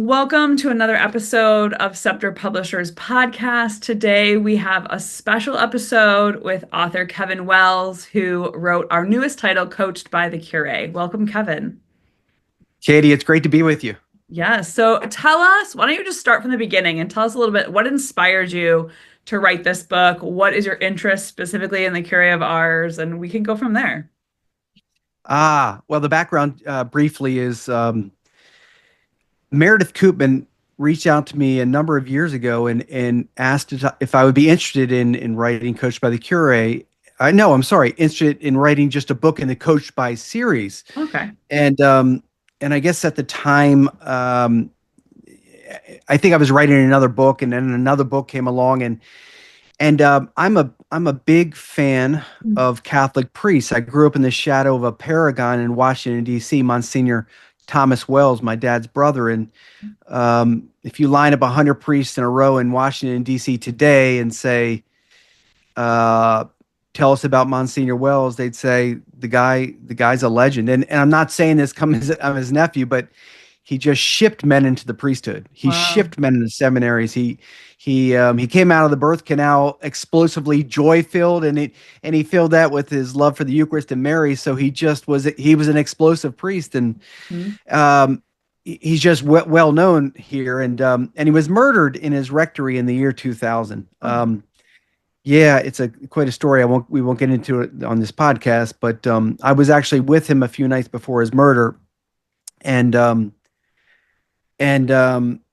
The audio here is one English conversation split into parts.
Welcome to another episode of Scepter Publishers podcast. Today we have a special episode with author Kevin Wells, who wrote our newest title, Coached by the Curé. Welcome, Kevin. Katie, it's great to be with you. Yes. So tell us, why don't you just start from the beginning and tell us a little bit what inspired you to write this book? What is your interest specifically in the Curé of Ars? And we can go from there. Well, the background briefly is Meredith Koopman reached out to me a number of years ago and asked if I would be interested in writing Coached by the Curé. No, I'm sorry, interested in writing just a book in the Coached by series. Okay. And I guess at the time, I think I was writing another book, and then another book came along, and I'm a big fan of Catholic priests. I grew up in the shadow of a paragon in Washington, D.C., Monsignor Thomas Wells, my dad's brother. And if you line up 100 priests in a row in Washington, D.C. today and say, tell us about Monsignor Wells, they'd say the guy's a legend. And I'm not saying this coming I'm his nephew, but he just shipped men into the priesthood. He Wow. shipped men into seminaries. He came out of the birth canal explosively joy filled, and he filled that with his love for the Eucharist and Mary. So he was an explosive priest, and Mhm. he's just well known here. And he was murdered in his rectory in the year 2000. Oh. Yeah, it's a quite a story. We won't get into it on this podcast, but I was actually with him a few nights before his murder, and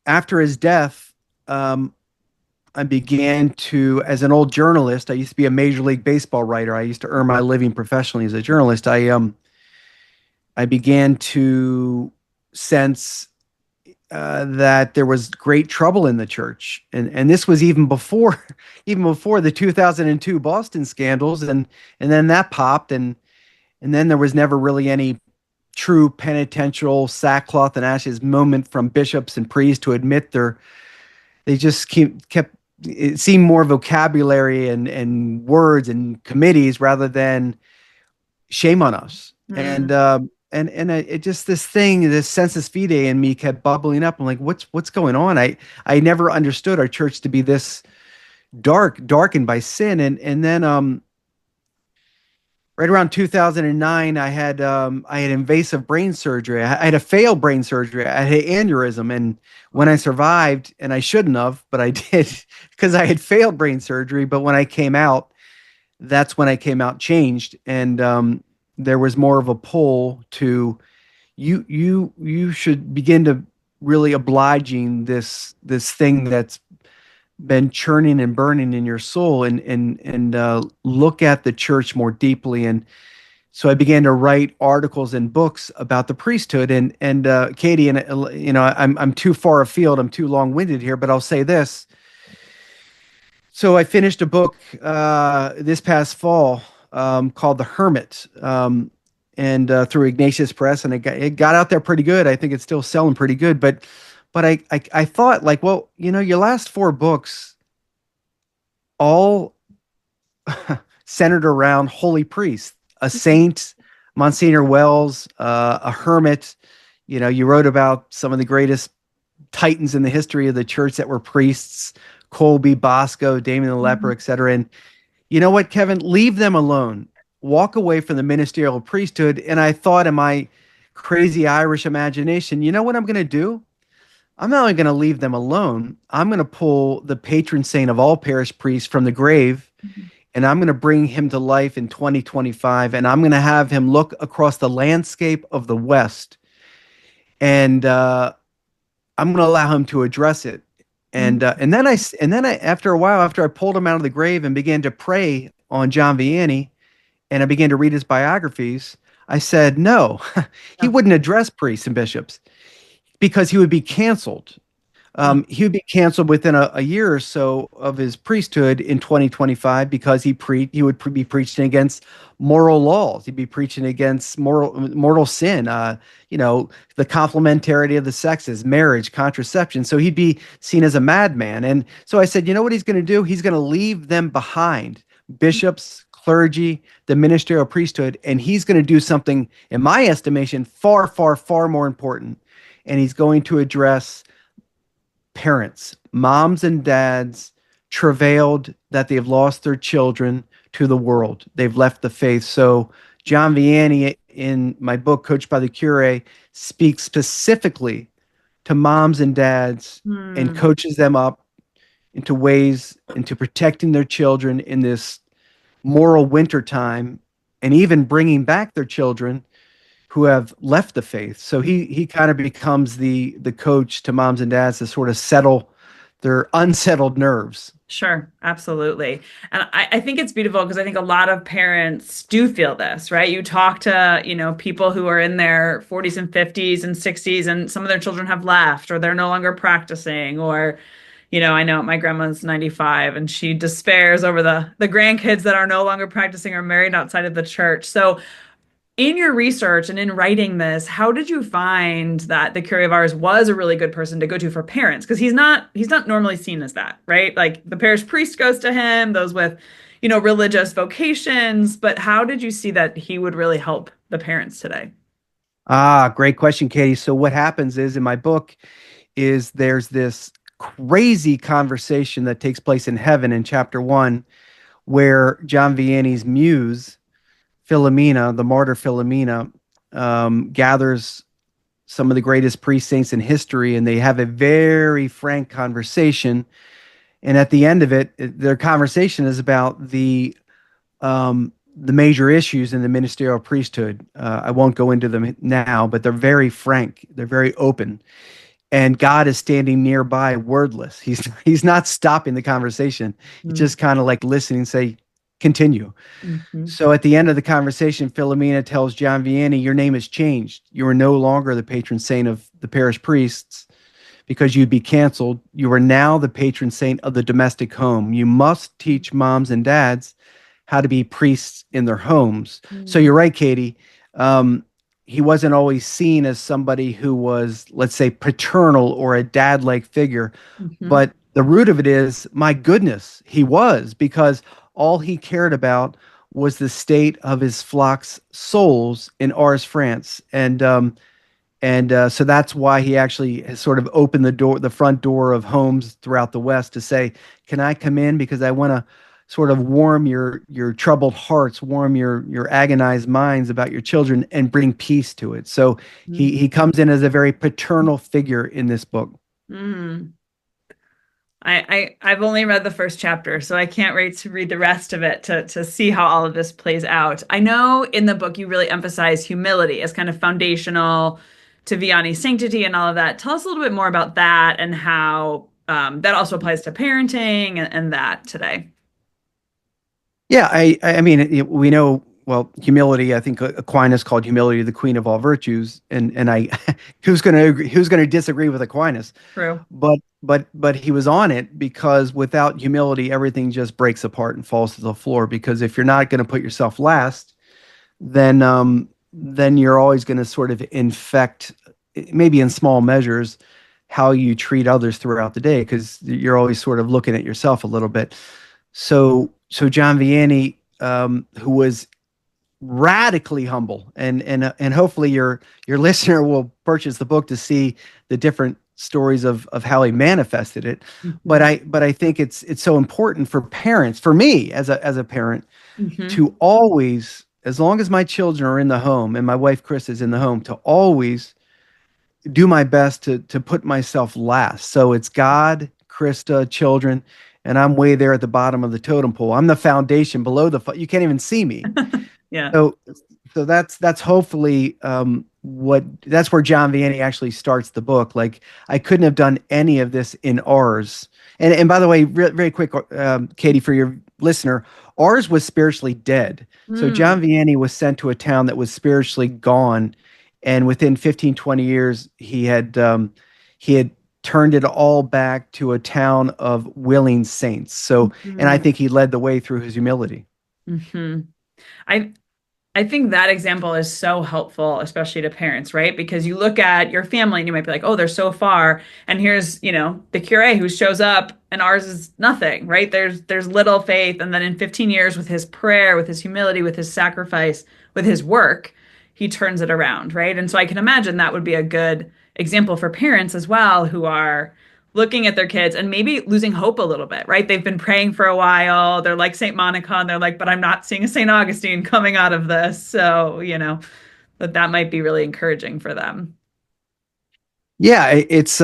after his death, I began to, as an old journalist, I used to be a Major League Baseball writer. I used to earn my living professionally as a journalist. I began to sense that there was great trouble in the church, and this was even before even before the 2002 Boston scandals, and then that popped, and then there was never really any true penitential sackcloth and ashes moment from bishops and priests to admit they just kept it seemed more vocabulary and words and committees rather than shame on us. Mm. And it just this sensus fide in me kept bubbling up. I'm like, what's going on? I never understood our church to be this darkened by sin. And then right around 2009, I had invasive brain surgery. I had a failed brain surgery. I had an aneurysm, and when I survived, and I shouldn't have, but I did because I had failed brain surgery. But when I came out, that's when I came out changed, and there was more of a pull to you should begin to really obliging this thing that's been churning and burning in your soul, and look at the church more deeply. And so I began to write articles and books about the priesthood. And Katie, and I'm too far afield, I'm too long-winded here, but I'll say this. So I finished a book this past fall called The Hermit, and through Ignatius Press, and it got out there pretty good. I think it's still selling pretty good, but I thought, like, well, your last four books all centered around holy priests, a saint, Monsignor Wells, a hermit. You wrote about some of the greatest titans in the history of the church that were priests: Colby, Bosco, Damien the Leper, Mhm. etc. And you know what, Kevin? Leave them alone. Walk away from the ministerial priesthood. And I thought in my crazy Irish imagination, you know what I'm going to do? I'm not only going to leave them alone, I'm going to pull the patron saint of all parish priests from the grave, Mhm. and I'm going to bring him to life in 2025. And I'm going to have him look across the landscape of the West, and I'm going to allow him to address it. And then after a while, after I pulled him out of the grave and began to pray on John Vianney, and I began to read his biographies, I said, no, he Yeah. wouldn't address priests and bishops because he would be canceled. Uh, He would be canceled within a year or so of his priesthood in 2025 because he would be preaching against moral laws. He'd be preaching against mortal sin. The complementarity of the sexes, marriage, contraception. So he'd be seen as a madman. And so I said, you know what he's going to do? He's going to leave them behind, bishops, clergy, the ministerial priesthood, and he's going to do something, in my estimation, far, far, far more important. And he's going to address parents, moms and dads, travailed that they've lost their children to the world. They've left the faith. So John Vianney in my book, Coached by the Curé, speaks specifically to moms and dads and Hmm. coaches them up into ways into protecting their children in this moral winter time and even bringing back their children who have left the faith. So he kind of becomes the coach to moms and dads to sort of settle their unsettled nerves. Sure, absolutely. And I think it's beautiful because I think a lot of parents do feel this, right? You talk to, people who are in their 40s and 50s and 60s, and some of their children have left or they're no longer practicing, or, I know my grandma's 95 and she despairs over the grandkids that are no longer practicing or married outside of the church. So in your research and in writing this, how did you find that the Curé of Ars was a really good person to go to for parents? Because he's not normally seen as that, right? Like the parish priest goes to him, those with, religious vocations. But how did you see that he would really help the parents today? Ah, great question, Katie. So what happens is in my book is there's this crazy conversation that takes place in heaven in chapter 1 where John Vianney's muse, Philomena, the martyr Philomena, gathers some of the greatest priest saints in history, and they have a very frank conversation. And at the end of it, their conversation is about the major issues in the ministerial priesthood. I won't go into them now, but they're very frank. They're very open, and God is standing nearby, wordless. He's not stopping the conversation. He's just kind of like listening, say, continue. Mm-hmm. So at the end of the conversation, Philomena tells John Vianney, "Your name has changed. You are no longer the patron saint of the parish priests because you'd be canceled. You are now the patron saint of the domestic home. You must teach moms and dads how to be priests in their homes." So you're right, Katie. Um, he wasn't always seen as somebody who was, let's say, paternal or a dad-like figure, Mm-hmm. but the root of it is, my goodness, he was, because all he cared about was the state of his flock's souls in Ars, France, and so that's why he actually has sort of opened the front door of homes throughout the West to say, "Can I come in because I want to sort of warm your troubled hearts, warm your agonized minds about your children, and bring peace to it." So he comes in as a very paternal figure in this book. Mm-hmm. I've only read the first chapter, so I can't wait to read the rest of it to see how all of this plays out. I know in the book you really emphasize humility as kind of foundational to Vianney's sanctity and all of that. Tell us a little bit more about that and how that also applies to parenting and that today. Yeah, I mean, we know, well, humility. I think Aquinas called humility the queen of all virtues, and I who's going to agree, who's going to disagree with Aquinas? True. But he was on it because without humility, everything just breaks apart and falls to the floor. Because if you're not going to put yourself last, then you're always going to sort of infect, maybe in small measures, how you treat others throughout the day, because you're always sort of looking at yourself a little bit. So John Vianney, who was radically humble, and hopefully your listener will purchase the book to see the different stories of how he manifested it. But Hmm. I think it's so important for parents, for me as a parent, Hmm. to always, as long as my children are in the home and my wife Chris is in the home, to always do my best to put myself last. So it's God, Krista, children, and I'm way there at the bottom of the totem pole. I'm the foundation below you can't even see me. Yeah. So that's hopefully what that's where John Vianney actually starts the book. Like, I couldn't have done any of this in ours. And by the way, very quick, Katie, for your listener, ours was spiritually dead. So Mm. John Vianney was sent to a town that was spiritually gone, and within 15, 20 years, he had turned it all back to a town of willing saints. So, and I Hmm. think he led the way through his humility. Hmm. I I think that example is so helpful, especially to parents, right? Because you look at your family and you might be like, oh, they're so far. And here's, the curé who shows up and ours is nothing, right? There's little faith. And then in 15 years with his prayer, with his humility, with his sacrifice, with his work, he turns it around, right? And so I can imagine that would be a good example for parents as well who are looking at their kids and maybe losing hope a little bit, right? They've been praying for a while. They're like St. Monica, and they're like, but I'm not seeing a St. Augustine coming out of this. So, that might be really encouraging for them. Yeah, it's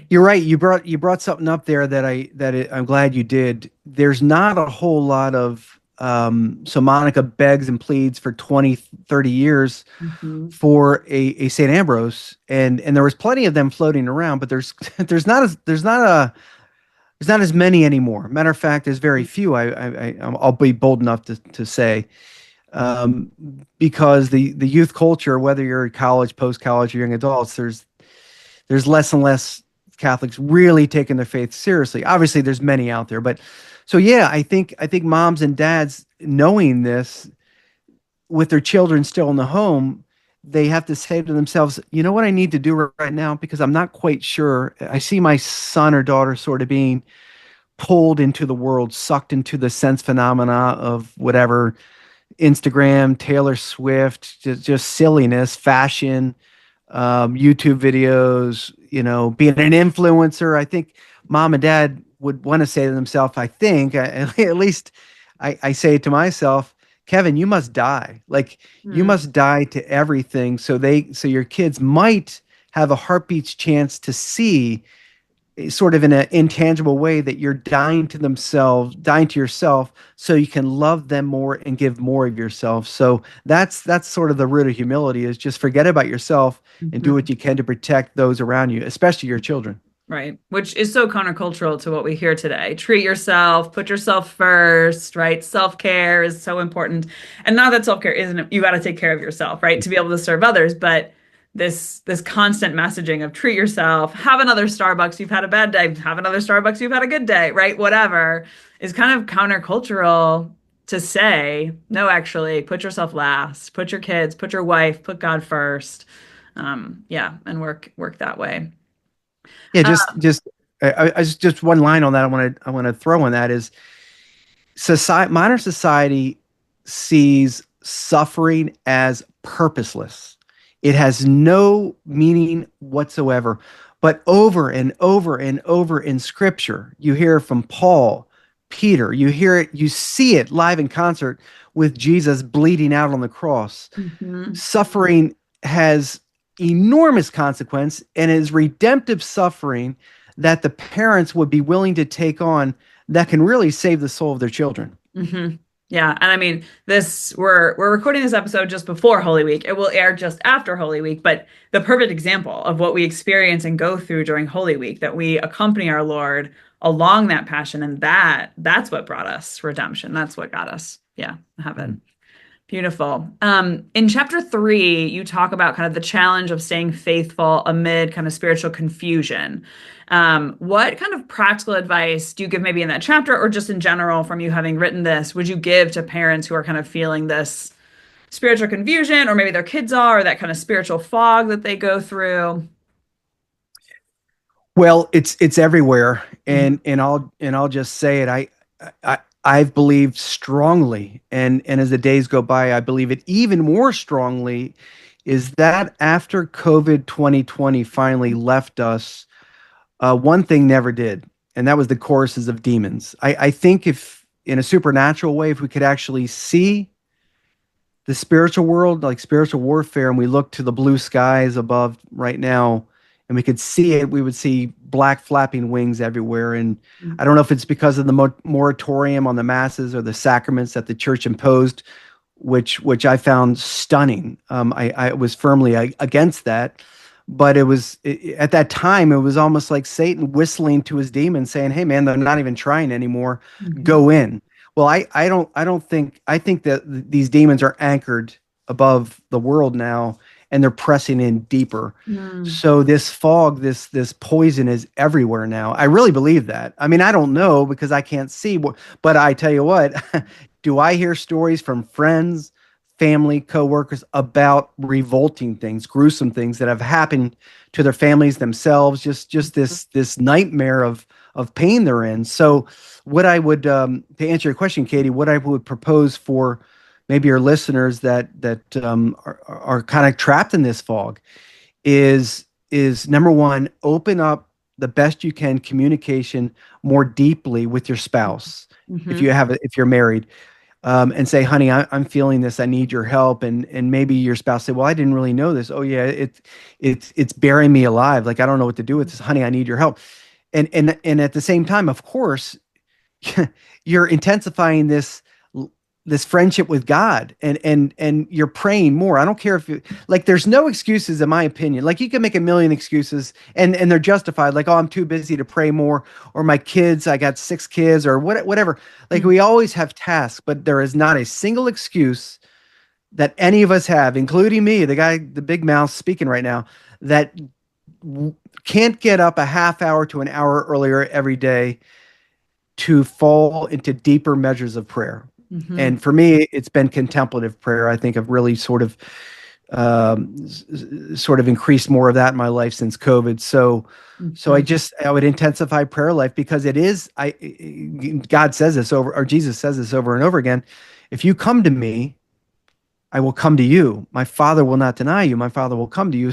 you're right. You brought something up there I'm glad you did. There's not a whole lot of so Monica begs and pleads for 20, 30 years Mhm. for a St. Ambrose, and there was plenty of them floating around, but there's not as many anymore. Matter of fact, there's very few. I'll be bold enough to say, um, because the youth culture, whether you're in college, post college, or young adults, there's less and less Catholics really taking their faith seriously. Obviously, there's many out there, but so yeah, I think moms and dads knowing this with their children still in the home, they have to say to themselves, you know what I need to do right now because I'm not quite sure. I see my son or daughter sort of being pulled into the world, sucked into the sense phenomena of whatever Instagram, Taylor Swift, just silliness, fashion, YouTube videos, being an influencer. I think mom and dad would want to say to themselves, I think, at least I say it to myself, Kevin, you must die. Like you Mm. must die to everything. So your kids might have a heartbeat's chance to see sort of in an intangible way that you're dying to themselves, dying to yourself, so you can love them more and give more of yourself. So that's sort of the root of humility is just forget about yourself and do what Mhm. you can to protect those around you, especially your children. Right. Which is so countercultural to what we hear today. Treat yourself, put yourself first, right? Self-care is so important. And not that self-care isn't, you got to take care of yourself, right? To be able to serve others, but this constant messaging of treat yourself, have another Starbucks, you've had a bad day, have another Starbucks, you've had a good day, right? Whatever is kind of countercultural to say, no, actually, put yourself last, put your kids, put your wife, put God first. Yeah, and work that way. Yeah, just one line on that I want to throw on that is modern society sees suffering as purposeless. It has no meaning whatsoever. But over and over and over in scripture, you hear from Paul, Peter, you hear it, you see it live in concert with Jesus bleeding out on the cross. Mhm. Suffering has enormous consequence and is redemptive suffering that the parents would be willing to take on that can really save the soul of their children. Hmm. Yeah, and I mean, this we're recording this episode just before Holy Week. It will air just after Holy Week, but the perfect example of what we experience and go through during Holy Week, that we accompany our Lord along that passion, and that's what brought us redemption. That's what got us, yeah, heaven. Beautiful. In chapter 3, you talk about kind of the challenge of staying faithful amid kind of spiritual confusion. What kind of practical advice do you give maybe in that chapter or just in general from you having written this, would you give to parents who are kind of feeling this spiritual confusion, or maybe their kids are, or that kind of spiritual fog that they go through? Well, it's everywhere, Mhm. and I'll just say it. I've believed strongly, and as the days go by, I believe it even more strongly. Is that after COVID 2020 finally left us, one thing never did, and that was the choruses of demons. I think if in a supernatural way, if we could actually see the spiritual world, like spiritual warfare, and we look to the blue skies above right now, and we could see it, we would see black flapping wings everywhere. And I don't know if it's because of the moratorium on the masses or the sacraments that the church imposed, which I found stunning. I was firmly against that, but at that time it was almost like Satan whistling to his demons, saying, "Hey, man, they're not even trying anymore. Mhm. Go in." Well, I don't think I think that these demons are anchored above the world now, and they're pressing in deeper. Mm. So this fog, this poison is everywhere now. I really believe that. I mean, I don't know because I can't see, but I tell you what, do I hear stories from friends, family, coworkers about revolting things, gruesome things that have happened to their families themselves, just this nightmare of pain they're in. So what I would to answer your question, Katie, what I would propose for maybe your listeners that are kind of trapped in this fog is number one, open up the best you can communication more deeply with your spouse Mm-hmm. if you're married, and say, honey, I'm feeling this. I need your help. And maybe your spouse say, well, I didn't really know this. Oh yeah, it's burying me alive. Like, I don't know what to do with this. Honey, I need your help. And at the same time, of course, you're intensifying this friendship with God, and you're praying more. I don't care if you like, there's no excuses in my opinion. Like, you can make a million excuses and they're justified, like, oh, I'm too busy to pray more, or my kids, I got 6 kids, or whatever. Like, we always have tasks, but there is not a single excuse that any of us have, including me, the guy, the big mouth speaking right now, that can't get up a half hour to an hour earlier every day to fall into deeper measures of prayer. Mm-hmm. And for me, it's been contemplative prayer. I think I've really sort of increased more of that in my life since COVID. So Mm-hmm. I would intensify prayer life, because it is, God says this over, or Jesus says this over and over again. If you come to me, I will come to you. My Father will not deny you. My Father will come to you.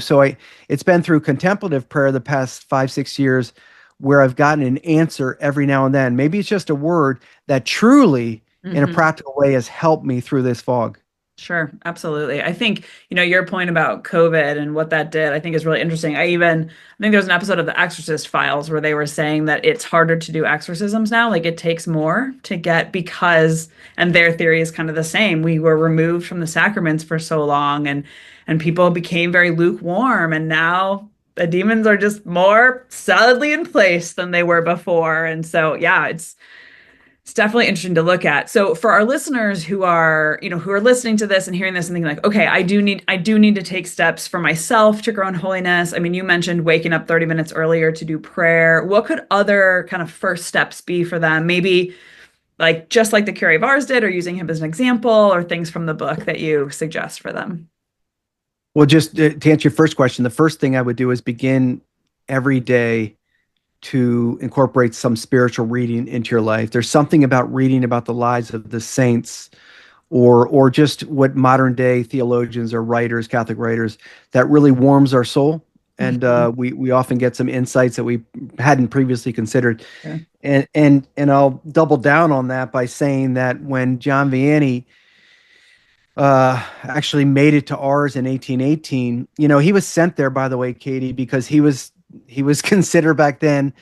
It's been through contemplative prayer the past 5, 6 years where I've gotten an answer every now and then. Maybe it's just a word that truly, in a Mm-hmm. practical way, has helped me through this fog. Sure, absolutely. I think, your point about COVID and what that did, I think is really interesting. I think there was an episode of The Exorcist Files where they were saying that it's harder to do exorcisms now. Like, it takes more to get, because, and their theory is kind of the same. We were removed from the sacraments for so long, and people became very lukewarm, and now the demons are just more solidly in place than they were before. And so, yeah, it's definitely interesting to look at. So for our listeners who are listening to this and hearing this and thinking like, okay, I do need to take steps for myself to grow in holiness. I mean, you mentioned waking up 30 minutes earlier to do prayer. What could other kind of first steps be for them? Maybe like just like the Curé of ours did, or using him as an example, or things from the book that you suggest for them. Well, just to answer your first question, the first thing I would do is begin every day to incorporate some spiritual reading into your life. There's something about reading about the lives of the saints, or just what modern day theologians or writers, Catholic writers, that really warms our soul. And Mhm. we often get some insights that we hadn't previously considered. Sure. And I'll double down on that by saying that when John Vianney actually made it to ours in 1818, he was sent there, by the way, Katie, because he was considered back then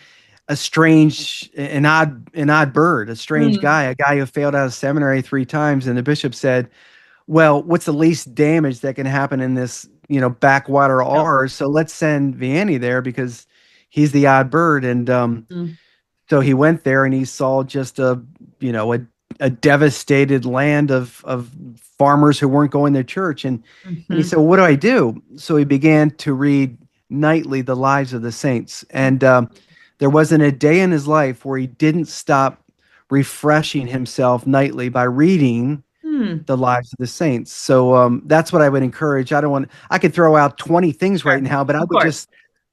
a strange, an odd bird, a strange Mm. guy, a guy who failed out of seminary 3 times. And the bishop said, well, what's the least damage that can happen in this, backwater Yep. ours? So let's send Vianney there because he's the odd bird. And Mm. so he went there and he saw just a devastated land of farmers who weren't going to church. And he Mhm. said, well, what do I do? So he began to read nightly the lives of the saints. And there wasn't a day in his life where he didn't stop refreshing himself nightly by reading Hmm. the lives of the saints. So that's what I would encourage. I could throw out 20 things right Sure. now, but Of course.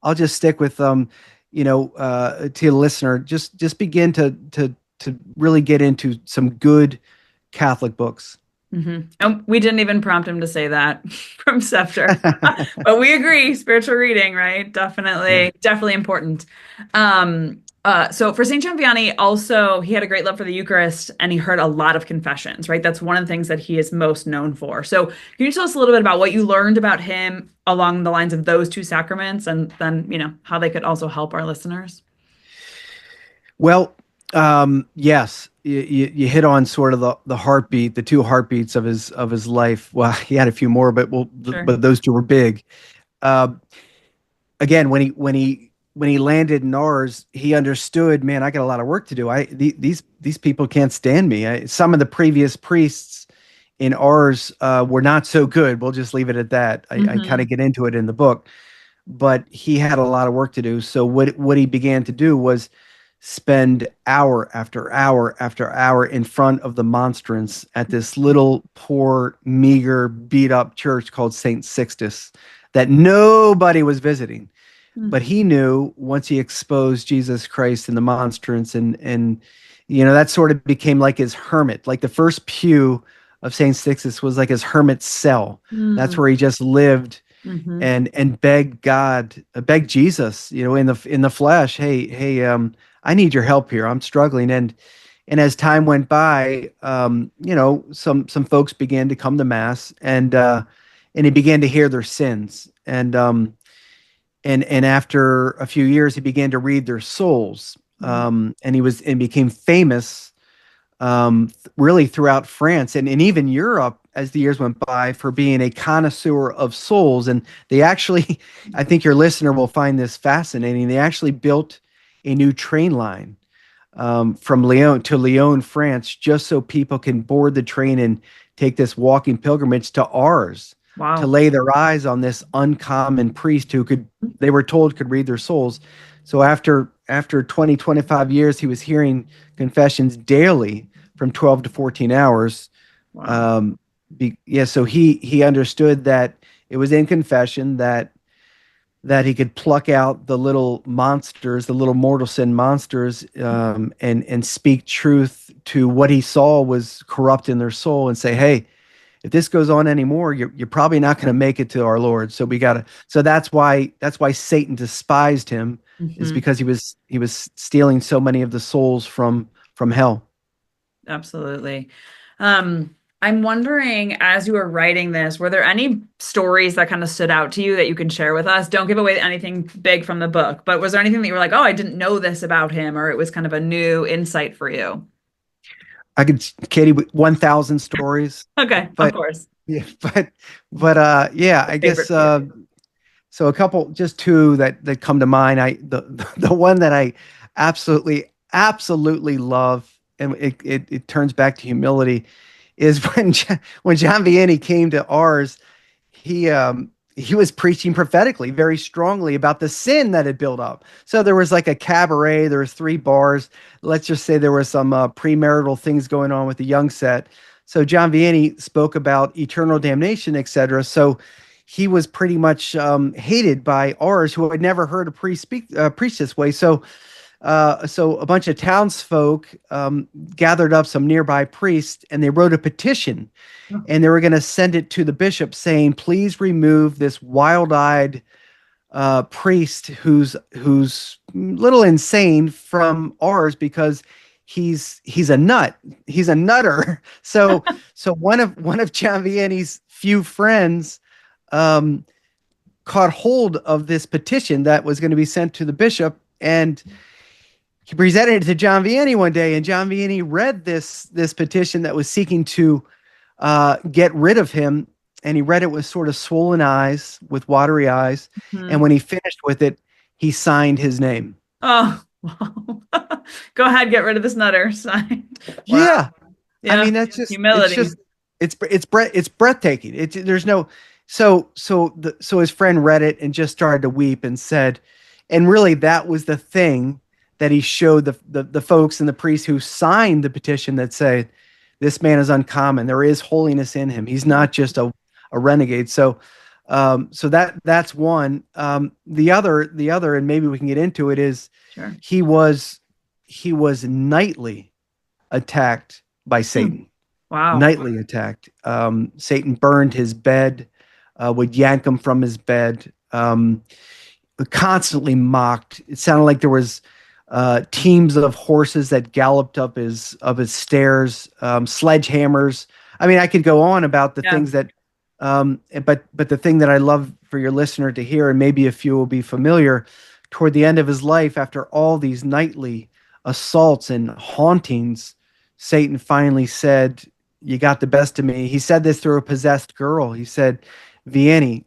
I'll just stick with to the listener, just begin to really get into some good Catholic books. And we didn't even prompt him to say that from Scepter. But we agree, spiritual reading, right? Yeah. Definitely important. So for St. John Vianney, also, he had a great love for the Eucharist and he heard a lot of confessions, right? That's one of the things that he is most known for. So can you tell us a little bit about what you learned about him along the lines of those two sacraments, and then, how they could also help our listeners? Well, yes, you hit on sort of the heartbeat, the two heartbeats of his life. Well, he had a few more, Sure. but those two were big. Uh, Again, when he landed in ours, he understood, man, I got a lot of work to do. These people can't stand me. Some of the previous priests in ours were not so good. We'll just leave it at that. I kind Hmm. of get into it in the book, but he had a lot of work to do. So what he began to do was spend hour after hour after hour in front of the monstrance at this little poor, meager, beat up church called St. Sixtus that nobody was visiting. But he knew once he exposed Jesus Christ in the monstrance, and that sort of became like his hermit. Like the first pew of St. Sixtus was like his hermit cell. That's Mm-hmm. where he just lived Hmm. and beg God, beg Jesus, in the flesh, hey, I need your help here. I'm struggling. And as time went by, some folks began to come to mass, and he began to hear their sins. And after a few years, he began to read their souls. And he became famous, really throughout France and even Europe as the years went by, for being a connoisseur of souls. And they actually, I think your listener will find this fascinating. They actually built a new train line, from Lyon, France, just so people can board the train and take this walking pilgrimage to Ars, to Wow. lay their eyes on this uncommon priest who they were told could read their souls. So after 20, 25 years, he was hearing confessions daily from 12 to 14 hours. Wow. So he understood that it was in confession that he could pluck out the little monsters, the little mortal sin monsters, and speak truth to what he saw was corrupt in their soul, and say, "Hey, if this goes on anymore, you're probably not going to make it to our Lord." So we gotta. So that's why Satan despised him, is Hmm. because he was stealing so many of the souls from hell. Absolutely. Um, I'm wondering, as you were writing this, were there any stories that kind of stood out to you that you can share with us? Don't give away anything big from the book, but was there anything that you were like, oh, I didn't know this about him, or it was kind of a new insight for you? I could, Katie, 1,000 stories, Okay, of but course. yeah, but yeah, A I guess. favorite for you. So a couple, just two that come to mind. The one that I absolutely love, and it turns back to humility, is when John Vianney came to ours. He was preaching prophetically very strongly about the sin that had built up. So there was like a cabaret, there was three bars. Let's just say there were some premarital things going on with the young set. So John Vianney spoke about eternal damnation, etc. So he was pretty much hated by ours, who had never heard a priest preach this way. So a bunch of townsfolk gathered up some nearby priests, and they wrote a petition, and they were going to send it to the bishop, saying, "Please remove this wild-eyed priest who's a little insane from ours, because he's a nut. He's a nutter." So one of John Vianney's few friends um, caught hold of this petition that was going to be sent to the bishop, and he presented it to John Vianney one day, and John Vianney read this petition that was seeking to get rid of him. And he read it with sort of swollen eyes, with watery eyes. And Mhm. when he finished with it, he signed his name. Oh, wow. Go ahead, get rid of this nutter sign. Wow. Yeah, I Yeah. mean, that's just it's Humility. just it's breathtaking. There's no. So his friend read it and just started to weep and said, and really that was the thing that he showed the folks and the priests who signed the petition, that say, this man is uncommon. There is holiness in him. He's not just a renegade. So that's one. The other, and maybe we can get into it, is Sure. he was he was nightly attacked by Hmm. Satan. Wow. Nightly attacked. Satan burned his bed, would yank him from his bed, constantly mocked. It sounded like there was teams of horses that galloped up his stairs, sledgehammers. I mean, I could go on about the Yeah. things that, but the thing that I love for your listener to hear, and maybe a few will be familiar, toward the end of his life, after all these nightly assaults and hauntings, Satan finally said, "You got the best of me." He said this through a possessed girl. He said, "Vianney,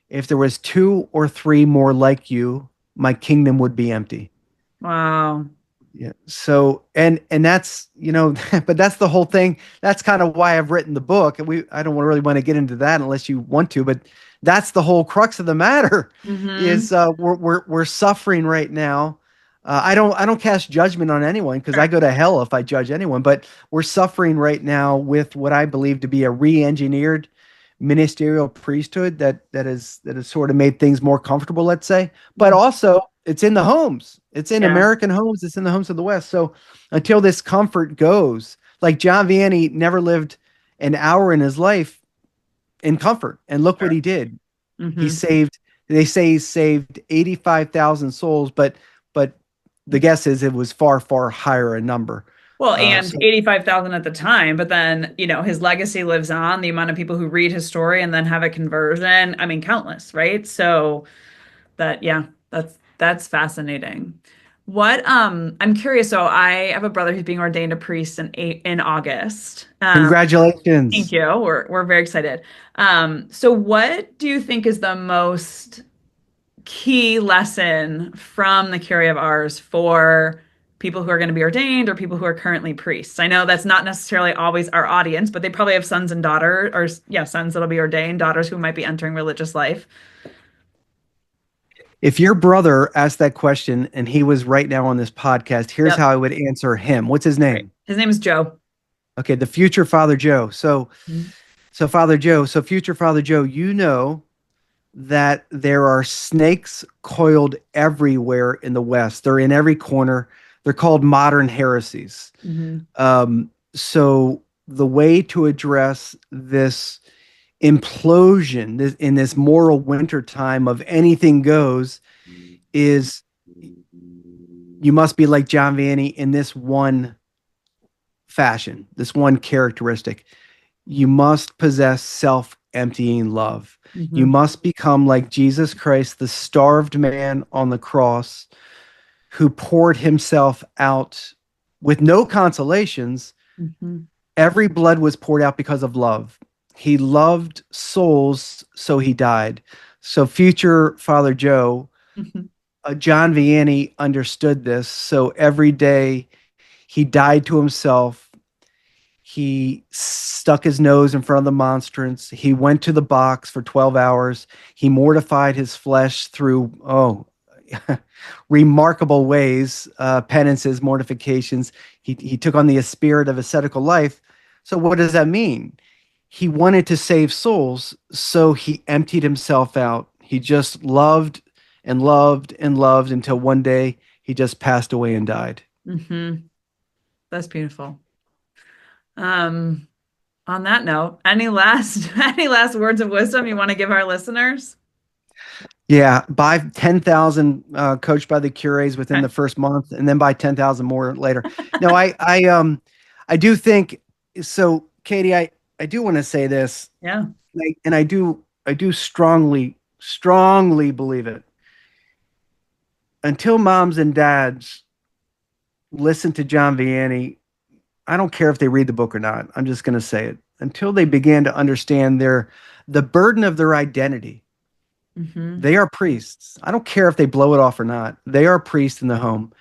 if there was two or three more like you, my kingdom would be empty." Wow. Yeah. So and that's, but that's the whole thing. That's kind of why I've written the book. And I don't really want to get into that unless you want to, but that's the whole crux of the matter, Hmm. is we're suffering right now. I don't cast judgment on anyone, because I Sure. go to hell if I judge anyone, but we're suffering right now with what I believe to be a re-engineered ministerial priesthood that has sort of made things more comfortable, let's say. But Mm. also, it's in the homes. It's in Yeah. American homes. It's in the homes of the West. So until this comfort goes, like John Vianney never lived an hour in his life in comfort, and look what Sure. he did. He Hmm. saved, they say he saved 85,000 souls, but the guess is it was far, far higher a number. Well, and So 85,000 at the time, but then, his legacy lives on, the amount of people who read his story and then have a conversion. I mean, countless, right? So yeah, that's fascinating. I'm curious, so I have a brother who's being ordained a priest in August. Thank congratulations. you. We're very excited. So what do you think is the most key lesson from the Curé of Ars for people who are going to be ordained or people who are currently priests? I know that's not necessarily always our audience, but they probably have sons and daughters, or yeah, sons that'll be ordained, daughters who might be entering religious life. If your brother asked that question and he was right now on this podcast, here's Yep. how I would answer him. What's his Great. name? His name is Joe. Okay, the future Father Joe. Mhm. So future Father Joe, you know that there are snakes coiled everywhere in the West. They're in every corner. They're called modern heresies. Mhm. So the way to address this implosion in this moral winter time of anything goes is you must be like John Vianney in this one fashion, this one characteristic. You must possess self emptying love. You Mhm. must become like Jesus Christ, the starved man on the cross who poured himself out with no consolations. Mhm. Every blood was poured out because of love. He loved souls, so he died. So, future Father Joe, Mhm. John Vianney understood this. So, every day he died to himself. He stuck his nose in front of the monstrance. He went to the box for 12 hours. He mortified his flesh through, remarkable ways, penances, mortifications. He took on the spirit of ascetical life. So, what does that mean? He wanted to save souls, so he emptied himself out. He just loved and loved and loved until one day he just passed away and died. Mhm. That's beautiful. Um, on that note, any last any last words of wisdom you want to give our listeners? Yeah, buy 10,000 coached by the curates within Okay. the first month, and then buy 10,000 more later. No, I do think so, Katie. I do want to say this, Yeah. and I do strongly believe it. Until moms and dads listen to John Vianney, I don't care if they read the book or not. I'm just going to say it. Until they begin to understand the burden of their identity. Hmm. They are priests. I don't care if they blow it off or not. They are priests in the home.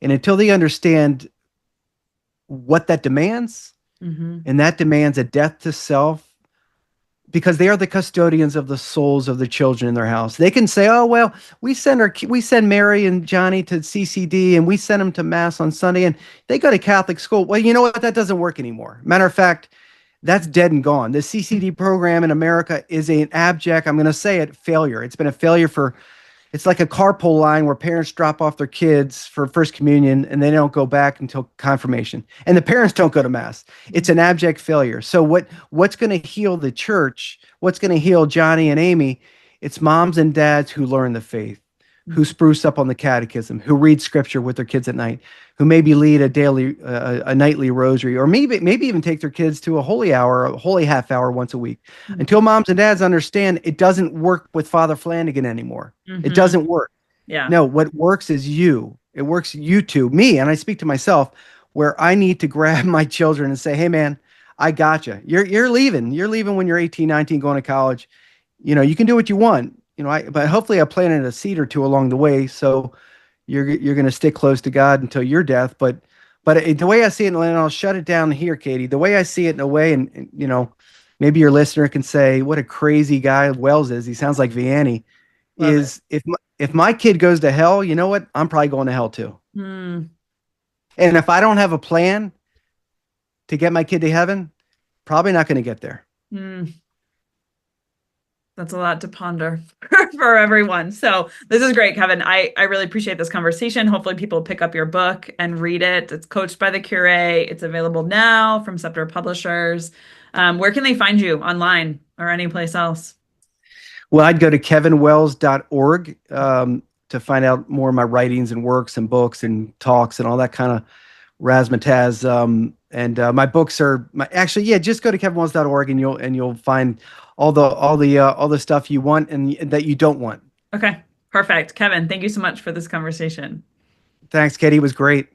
And until they understand what that demands, Hmm. and that demands a death to self, because they are the custodians of the souls of the children in their house. They can say, "Oh well, we send Mary and Johnny to CCD, and we send them to mass on Sunday, and they go to Catholic school." Well, you know what? That doesn't work anymore. Matter of fact, that's dead and gone. The CCD program in America is an abject, I'm going to say it, failure. It's been a failure for it's like a carpool line where parents drop off their kids for first communion and they don't go back until confirmation. And the parents don't go to mass. It's an abject failure. So what's going to heal the church? What's going to heal Johnny and Amy? It's moms and dads who learn the faith, who spruce up on the catechism, who read scripture with their kids at night, who maybe lead a nightly rosary, or maybe even take their kids to a holy hour, a holy half hour once a week. Until moms and dads understand it doesn't work with Father Flanagan anymore. It Hmm. doesn't work. Yeah. No, what works is you. It works you two, me, and I speak to myself where I need to grab my children and say, "Hey man, I got you. You're leaving. You're leaving when you're 18, 19, going to college. You can do what you want. But hopefully I planted a seed or two along the way, so you're going to stick close to God until your death. But the way I see it, and I'll shut it down here, Katie. The way I see it in a way, and maybe your listener can say, "What a crazy guy Wells is. He sounds like Vianney." Love it. Is if my kid goes to hell, you know what? I'm probably going to hell too. Mm. And if I don't have a plan to get my kid to heaven, probably not going to get there. Mm. That's a lot to ponder for everyone. So this is great, Kevin. I really appreciate this conversation. Hopefully people pick up your book and read it. It's coached by the Curé. It's available now from Scepter Publishers. Where can they find you online or any place else? Well, I'd go to kevinwells.org to find out more of my writings and works and books and talks and all that kind of razzmatazz. And my books are actually, yeah, just go to kevinwells.org and you'll find all the stuff you want and that you don't want. Okay, perfect. Kevin, thank you so much for this conversation. Thanks, Katie. It was great.